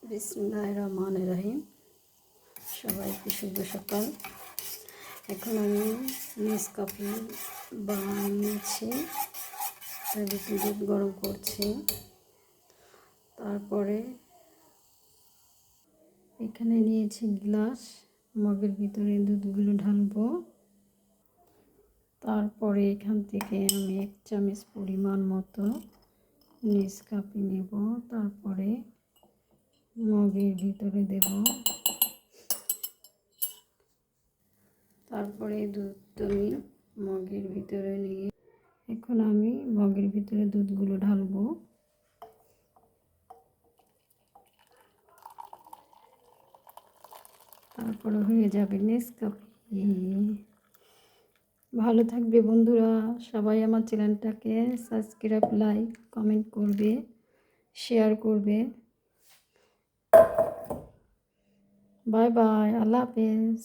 বিসমিল্লাহির রহমানির রহিম। সবাইকে শুভ সকাল। এখন আমি নেসকাফে বানিয়েছি, দুধ গরম করছি। তারপরে এখানে নিয়েছি গ্লাস, মগের ভিতরে দুধগুলো ঢালবো। তারপরে এখান থেকে আমি 1 চামচ পরিমাণ মতো নেসকাফে নেব। তারপরে মগের ভিতরে দেব। তারপরে দুধটা আমি মগের ভিতরে নিয়ে এখন আমি মগের ভিতরে দুধগুলো ঢালবো। তারপরে হয়ে যাবে নেসকাফে। ভালো থাকবে বন্ধুরা, সবাই আমার চ্যানেলটাকে সাবস্ক্রাইব, লাইক, কমেন্ট করবে, শেয়ার করবে। বাই বাই, আল্লাহ হাফেজ।